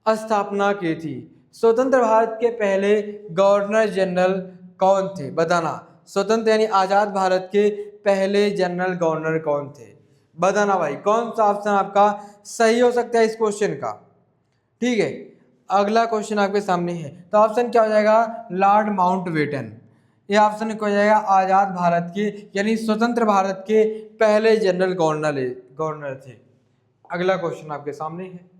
स्थापना की थी। स्वतंत्र भारत के पहले गवर्नर जनरल कौन थे? बताना। स्वतंत्र यानी आजाद भारत के पहले जनरल गवर्नर कौन थे? बताना भाई कौन सा ऑप्शन आपका सही हो सकता है इस क्वेश्चन का। ठीक है, अगला क्वेश्चन आपके सामने है, तो ऑप्शन क्या हो जाएगा? Lord Mountbatten. ये ऑप्शन क्या हो जाएगा? आजाद भारत के यानी स्वतंत्र भारत के पहले जनरल गवर्नर थे। अगला क्वेश्चन आपके सामने है,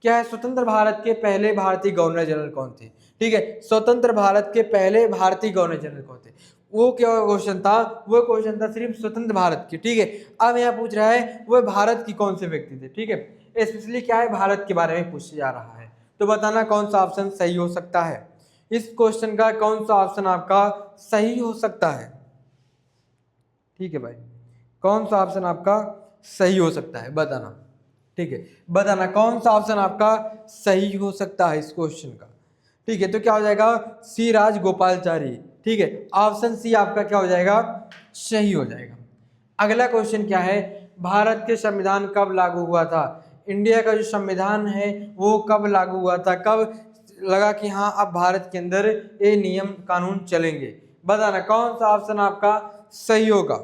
क्या है? स्वतंत्र भारत के पहले भारतीय गवर्नर जनरल कौन थे? ठीक है, स्वतंत्र भारत के पहले भारतीय गवर्नर जनरल कौन थे? वो क्या क्वेश्चन था? वो क्वेश्चन था सिर्फ स्वतंत्र भारत की। ठीक है, अब यहाँ पूछ रहा है वो भारत की कौन से व्यक्ति थे। ठीक है, स्पेशली क्या है? भारत के बारे में पूछा जा रहा है, तो बताना कौन सा ऑप्शन सही हो सकता है इस क्वेश्चन का, कौन सा ऑप्शन आपका सही हो सकता है। ठीक है भाई, कौन सा ऑप्शन आपका सही हो सकता है बताना। ठीक है, बताना कौन सा ऑप्शन आपका सही हो सकता है इस क्वेश्चन का। ठीक है, तो क्या हो जाएगा? सी राजगोपालचारी। ठीक है, ऑप्शन सी आपका क्या हो जाएगा? सही हो जाएगा। अगला क्वेश्चन क्या है? भारत के संविधान कब लागू हुआ था? इंडिया का जो संविधान है वो कब लागू हुआ था? कब लगा कि हाँ अब भारत के अंदर ये नियम कानून चलेंगे? बताना कौन सा ऑप्शन आपका सही होगा।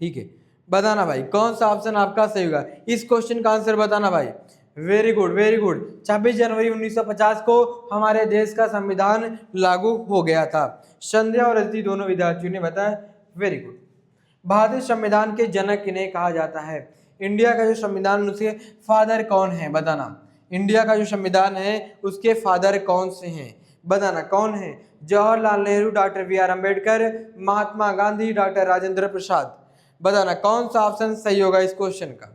ठीक है, बताना भाई कौन सा ऑप्शन आपका सही होगा इस क्वेश्चन का आंसर बताना भाई। Very good, very good. 26 जनवरी 1950 को हमारे देश का संविधान लागू हो गया था। संध्या और रजनी दोनों विद्यार्थियों ने बताया। Very good. भारतीय संविधान के जनक किन्हें कहा जाता है? इंडिया का जो संविधान उसके फादर कौन है? बताना। इंडिया का जो संविधान है उसके फादर कौन से हैं? बताना कौन है? Jawaharlal Nehru, doctor B R Ambedkar, Mahatma Gandhi, doctor Rajendra Prasad. बताना कौन सा ऑप्शन सही होगा इस क्वेश्चन का।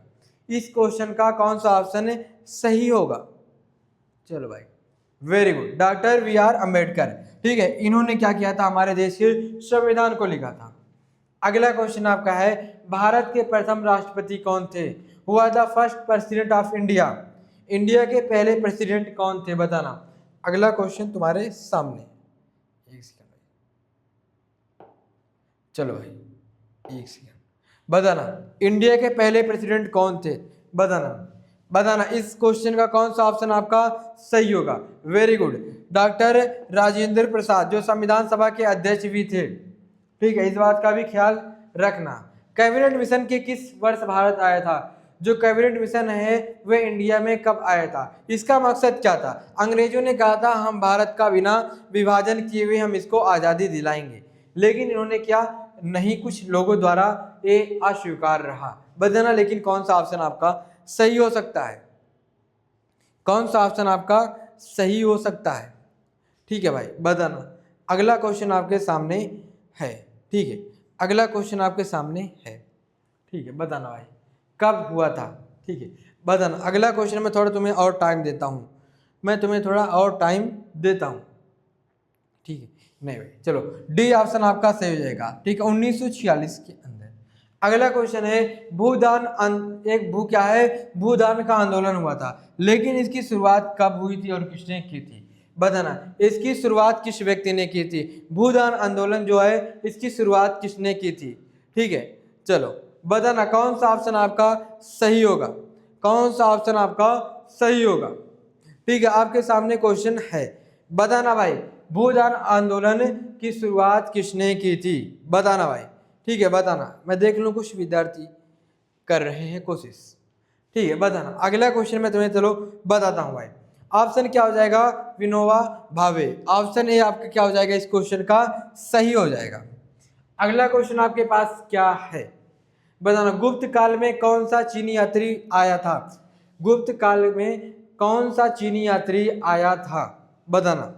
इस क्वेश्चन का कौन सा ऑप्शन सही होगा? चलो भाई very good, doctor B R Ambedkar. ठीक है, इन्होंने क्या किया था? हमारे देश के संविधान को लिखा था। अगला क्वेश्चन आपका है, भारत के प्रथम राष्ट्रपति कौन थे? हुआ the first president of India. India के पहले प्रेसिडेंट कौन थे? बताना। अगला क्वेश्चन तुम्हारे सामने। एक सेकंड भाई, चलो भाई एक सेकंड। बताना इंडिया के पहले प्रेसिडेंट कौन थे? बताना इस क्वेश्चन का कौन सा ऑप्शन आपका सही होगा। वेरी गुड, डॉक्टर राजेंद्र प्रसाद, जो संविधान सभा के अध्यक्ष भी थे। ठीक है, इस बात का भी ख्याल रखना। कैबिनेट मिशन के किस वर्ष भारत आया था? जो कैबिनेट मिशन है वह इंडिया में कब आया था? इसका मकसद क्या था? अंग्रेजों ने कहा था हम भारत का बिना विभाजन किए हुए हम इसको आज़ादी दिलाएंगे, लेकिन इन्होंने क्या नहीं, कुछ लोगों द्वारा ये अस्वीकार रहा। बताना लेकिन कौन सा ऑप्शन आपका सही हो सकता है, कौन सा ऑप्शन आपका सही हो सकता है। ठीक है भाई, बताना। अगला क्वेश्चन आपके सामने है। ठीक है, अगला क्वेश्चन आपके सामने है। ठीक है, बताना भाई कब हुआ था। ठीक है, बताना। अगला क्वेश्चन में थोड़ा तुम्हें और टाइम देता हूँ, मैं तुम्हें थोड़ा और टाइम देता हूँ। ठीक है, नहीं भाई चलो डी ऑप्शन आपका सही हो जाएगा। ठीक है, 1946 के अंदर। अगला क्वेश्चन है, भूदान का आंदोलन हुआ था, लेकिन इसकी शुरुआत कब हुई थी और किसने की थी? बताना इसकी शुरुआत किस व्यक्ति ने की थी? भूदान आंदोलन जो है इसकी शुरुआत किसने की थी? ठीक है, चलो बताना कौन सा ऑप्शन आपका सही होगा, कौन सा ऑप्शन आपका सही होगा। ठीक है, आपके सामने क्वेश्चन है, बताना भाई, भूदान आंदोलन की शुरुआत किसने की थी? बताना भाई, ठीक है बताना। मैं देख लूँ कुछ विद्यार्थी कर रहे हैं कोशिश, ठीक है बताना। अगला क्वेश्चन मैं तुम्हें चलो बताता हूँ भाई। ऑप्शन क्या हो जाएगा? विनोबा भावे। ऑप्शन ए आपका क्या हो जाएगा इस क्वेश्चन का सही हो जाएगा। अगला क्वेश्चन आपके पास क्या है बताना। गुप्त काल में कौन सा चीनी यात्री आया था? गुप्त काल में कौन सा चीनी यात्री आया था बताना।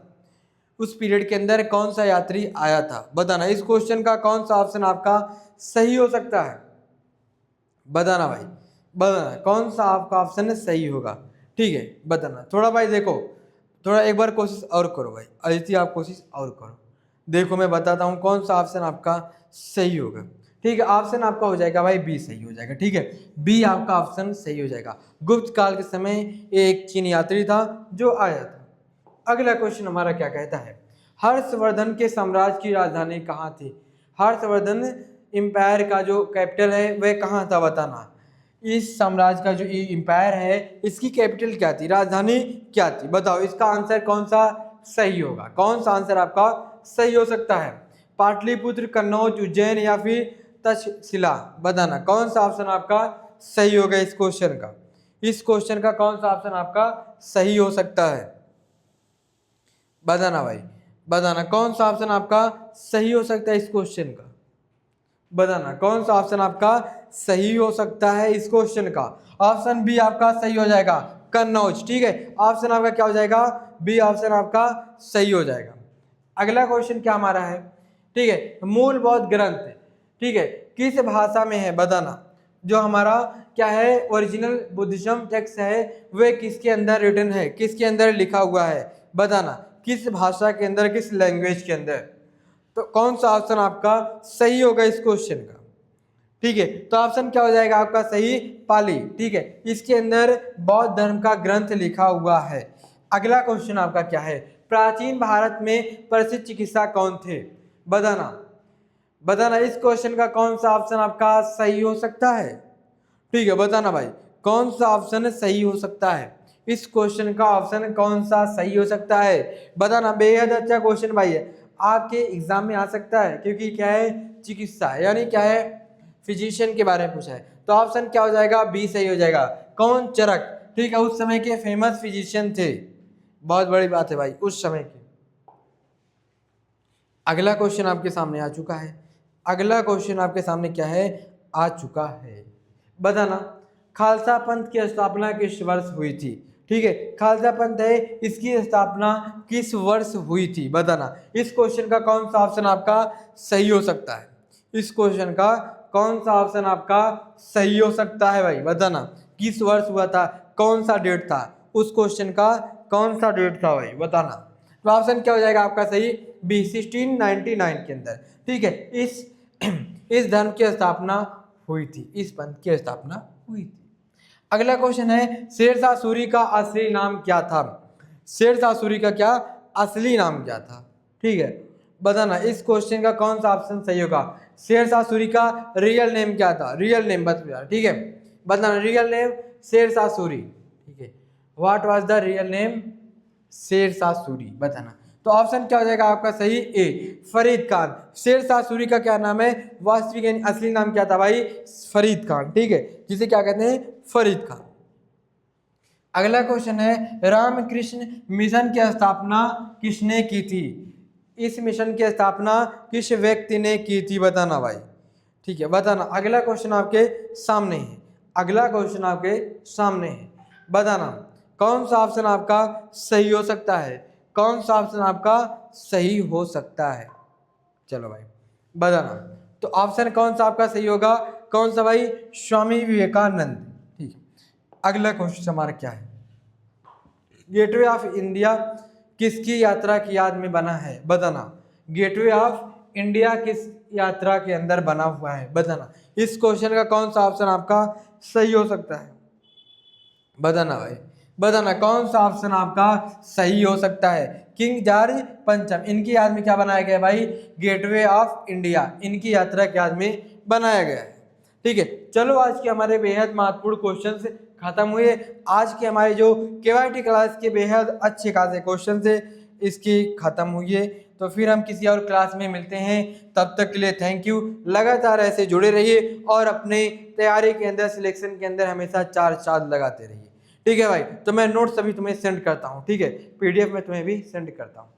उस पीरियड के अंदर कौन सा यात्री आया था बताना। इस क्वेश्चन का कौन सा ऑप्शन आपका सही हो सकता है बताना भाई, बताना कौन सा आपका ऑप्शन सही होगा, ठीक है बताना। थोड़ा भाई देखो, थोड़ा एक बार कोशिश और करो भाई, अदिति आप कोशिश और करो, देखो मैं बताता हूँ कौन सा ऑप्शन आपका सही होगा, ठीक है। ऑप्शन आपका हो जाएगा भाई बी सही हो जाएगा, ठीक है बी आपका ऑप्शन सही हो जाएगा। गुप्त काल के समय एक चीनी यात्री था जो आया था। अगला क्वेश्चन हमारा क्या कहता है? हर्षवर्धन के साम्राज्य की राजधानी कहाँ थी? हर्षवर्धन एम्पायर का जो कैपिटल है वह कहाँ था बताना। इस साम्राज्य का जो एम्पायर है इसकी कैपिटल क्या थी, राजधानी क्या थी बताओ। इसका आंसर कौन सा सही होगा? कौन सा आंसर आपका सही हो सकता है? पाटलिपुत्र, कन्नौज, उज्जैन या फिर तक्षशिला बताना। कौन सा ऑप्शन आपका सही होगा इस क्वेश्चन का? इस क्वेश्चन का कौन सा ऑप्शन आपका सही हो सकता है बताना भाई, बताना कौन सा ऑप्शन आपका सही हो सकता है इस क्वेश्चन का बताना। कौन सा ऑप्शन आपका सही हो सकता है इस क्वेश्चन का? ऑप्शन बी आपका सही हो जाएगा, कन्नौज, ठीक है। ऑप्शन आपका क्या हो जाएगा? बी ऑप्शन आपका सही हो जाएगा। अगला क्वेश्चन क्या हमारा है, ठीक है, मूल बौद्ध ग्रंथ, ठीक है, किस भाषा में है बताना। जो हमारा क्या है ओरिजिनल बुद्धिज्म टेक्स्ट है वह किसके अंदर रिटन है, किसके अंदर लिखा हुआ है बताना। किस भाषा के अंदर, किस लैंग्वेज के अंदर? तो कौन सा ऑप्शन आपका सही होगा इस क्वेश्चन का, ठीक है। तो ऑप्शन क्या हो जाएगा आपका सही? पाली, ठीक है। इसके अंदर बौद्ध धर्म का ग्रंथ लिखा हुआ है। अगला क्वेश्चन आपका क्या है? प्राचीन भारत में प्रसिद्ध चिकित्सा कौन थे बताना। बताना इस क्वेश्चन का कौन सा ऑप्शन आपका सही हो सकता है, ठीक है बताना भाई कौन सा ऑप्शन सही हो सकता है। इस क्वेश्चन का ऑप्शन कौन सा सही हो सकता है बताना। बेहद अच्छा क्वेश्चन भाई है, आपके एग्जाम में आ सकता है क्योंकि क्या है चिकित्सा है, यानी क्या है फिजिशियन के बारे में पूछा है। तो ऑप्शन क्या हो जाएगा? बी सही हो जाएगा। कौन? चरक, ठीक है, उस समय के फेमस फिजिशियन थे, बहुत बड़ी बात है भाई उस समय की। अगला क्वेश्चन आपके सामने आ चुका है। अगला क्वेश्चन आपके सामने क्या है? आ चुका है बताना। खालसा पंथ की स्थापना किस वर्ष हुई थी? ठीक है, खालसा पंथ है इसकी स्थापना किस वर्ष हुई थी बताना। इस क्वेश्चन का कौन सा ऑप्शन आपका सही हो सकता है? इस क्वेश्चन का कौन सा ऑप्शन आपका सही हो सकता है भाई बताना। किस वर्ष हुआ था, कौन सा डेट था, उस क्वेश्चन का कौन सा डेट था भाई बताना। तो ऑप्शन क्या हो जाएगा आपका सही? बी 1699 के अंदर, ठीक है। इस धर्म की स्थापना हुई थी, इस पंथ की स्थापना हुई थी। अगला क्वेश्चन है शेरशाह सूरी का असली नाम क्या था? शेरशाह सूरी का क्या असली नाम क्या था, ठीक है बताना। इस क्वेश्चन का कौन सा ऑप्शन सही होगा? शेरशाह सूरी का रियल नेम क्या था? रियल नेम बता, ठीक है बताना। रियल नेम शेरशाह सूरी, ठीक है। What was the real name Sher Shah Suri बताना। तो ऑप्शन क्या हो जाएगा आपका सही? ए फरीद खान। शेरशाह सूरी का क्या नाम है? वास्तविक असली नाम क्या था भाई? फरीद खान, ठीक है, जिसे क्या कहते हैं फरीद खान। अगला क्वेश्चन है रामकृष्ण मिशन की स्थापना किसने की थी? इस मिशन की स्थापना किस व्यक्ति ने की थी बताना भाई, ठीक है बताना। अगला क्वेश्चन आपके सामने है, अगला क्वेश्चन आपके सामने है बताना। कौन सा ऑप्शन आपका सही हो सकता है? कौन सा ऑप्शन आपका सही हो सकता है? चलो भाई बताना। तो ऑप्शन कौन सा आपका सही होगा? कौन सा भाई? स्वामी विवेकानंद, ठीक है। अगला क्वेश्चन हमारा क्या है? गेटवे ऑफ इंडिया किसकी यात्रा की याद में बना है बताना। गेटवे ऑफ इंडिया किस यात्रा के अंदर बना हुआ है बताना। इस क्वेश्चन का कौन सा ऑप्शन आपका सही हो सकता है बताना भाई, बताना कौन सा ऑप्शन आपका सही हो सकता है। किंग जॉर्ज पंचम, इनकी याद में क्या बनाया गया भाई? गेटवे ऑफ इंडिया, इनकी यात्रा की याद में बनाया गया है, ठीक है। चलो आज के हमारे बेहद महत्वपूर्ण क्वेश्चंस खत्म हुए। आज के हमारे जो केवाईटी क्लास के बेहद अच्छे खासे क्वेश्चन थे, इसकी ख़त्म हुई है। तो फिर हम किसी और क्लास में मिलते हैं, तब तक के लिए थैंक यू। लगातार ऐसे जुड़े रहिए और अपने तैयारी के अंदर, सिलेक्शन के अंदर हमेशा 4 चाँद लगाते रहिए। ठीक है भाई, तो मैं नोट्स अभी तुम्हें सेंड करता हूँ, ठीक है, PDF में तुम्हें भी सेंड करता हूँ।